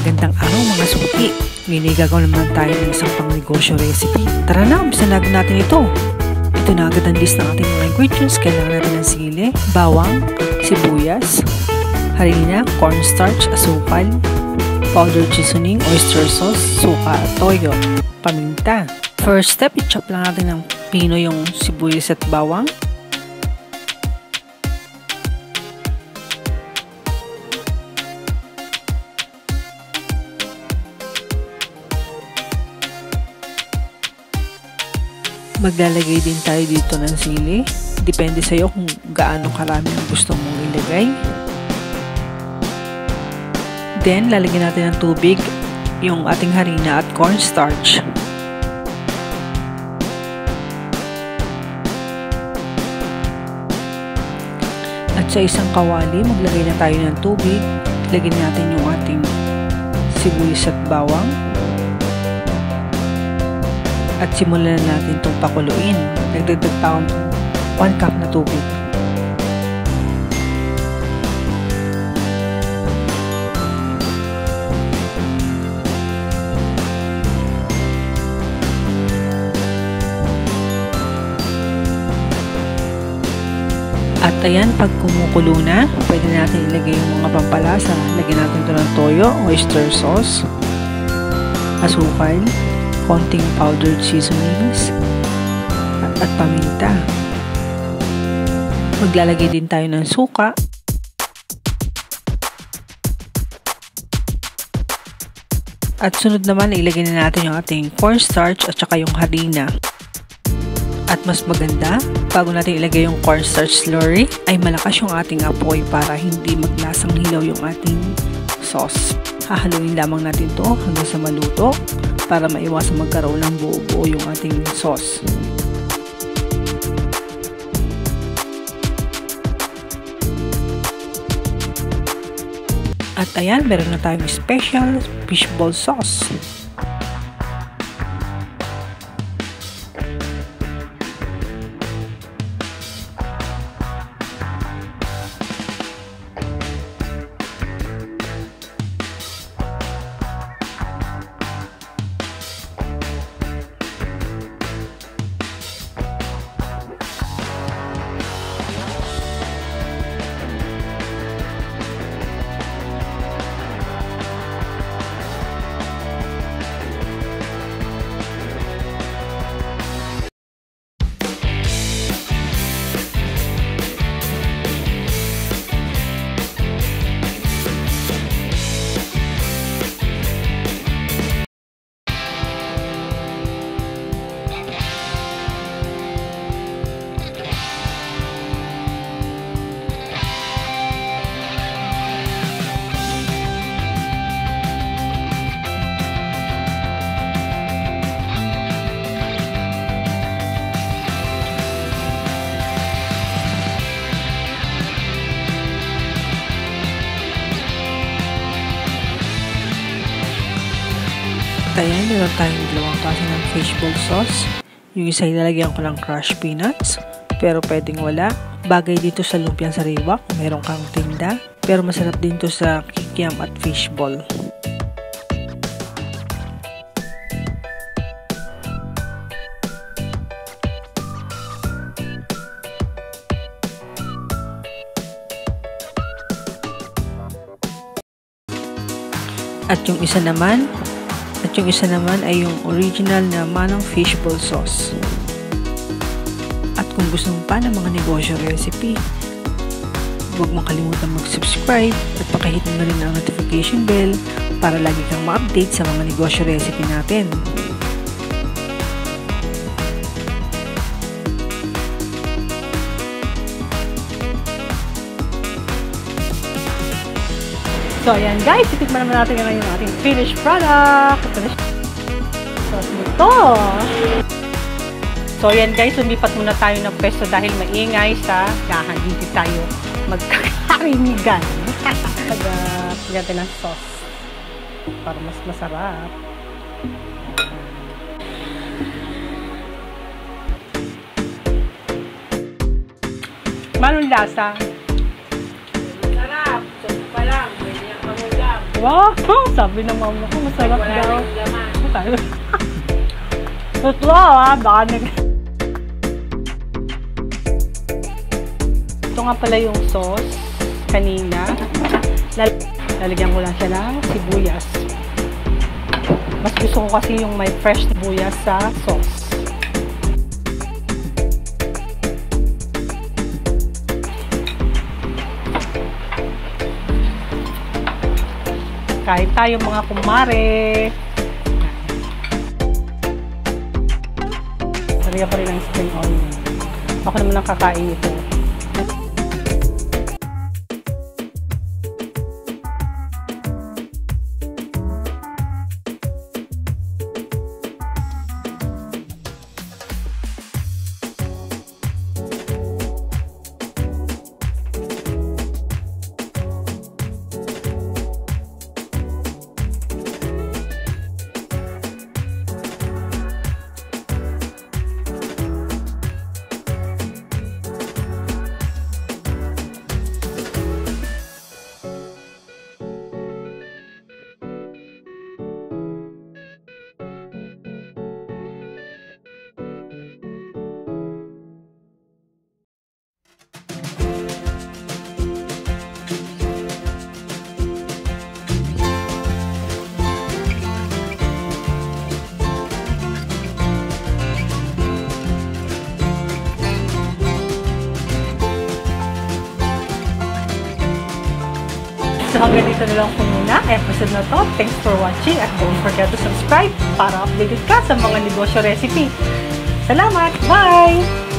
Magandang araw mga suki. Ngayon gagawin naman tayo ng isang pangnegosyo recipe. Tara na, umpisa na natin ito. Ito na agad ang list ng ating mga ingredients. Kailangan natin ng sili, bawang, sibuyas, harina, cornstarch, asukal, powdered seasoning, oyster sauce, suka, toyo, paminta. First step, i-chop lang natin ng pino yung sibuyas at bawang. Maglalagay din tayo dito ng sili. Depende sa iyo kung gaano karami ang gusto mong ilagay. Then, lalagyan natin ng tubig yung ating harina at cornstarch. At sa isang kawali, maglagay na tayo ng tubig. Lagyan natin yung ating sibuyas at bawang. At simulan na natin itong pakuluin. Nagdagdag pa akong 1 cup na tubig. At ayan, pag kumukulo na, pwede natin ilagay yung mga pampalasa. Lagyan natin ito ng toyo, oyster sauce, asukal, konting powdered seasonings at paminta. Maglalagay din tayo ng suka at sunod naman ilagay na natin yung ating cornstarch at saka yung harina. At mas maganda, bago natin ilagay yung cornstarch slurry, ay malakas yung ating apoy para hindi maglasang hilaw yung ating sauce. Hahaluin lamang natin to hanggang sa maluto para maiwasan magkaroon ng buo-buo yung ating sauce. At ayan, meron na tayong special fishball sauce. Ayan, meron tayong dalawang klase ng fishball sauce. Yung isa ilalagyan ko ng crushed peanuts, pero pwedeng wala. Bagay dito sa lumpiang sariwa kung meron kang tinda, pero masarap din to sa kikiam at fishball. At yung isa naman ay yung original na manong fishball sauce. At kung gusto mo pa ng mga negosyo recipe, huwag mong kalimutan mag-subscribe at pakihit mo na rin ang notification bell para lagi kang ma-update sa mga negosyo recipe natin. So, ayan guys, itikman naman natin ngayon yung ating finished product. Sauce nito. So, ayan guys, lumipat muna tayo ng pwesto dahil maingay sa gahan. Hindi tayo magkakarinigan. Pagyan natin ng sauce para mas masarap. Manong lasa? Sarap. So, pa lang. Pwede yung pangulam. Wow! Sabi ng mama ko, masarap daw. Totoo baka Ito nga pala yung sauce kanina. Lalagyan ko lang siya ng sibuyas. Mas gusto ko kasi yung may fresh sibuyas sa sauce. Kain tayo mga kumare. Lagyan ko rin ng spring onion. Ako naman ang kakain ito. So hanggang dito na lang po muna episode na to. Thanks for watching at don't forget to subscribe para updated ka sa mga negosyo recipe. Salamat! Bye!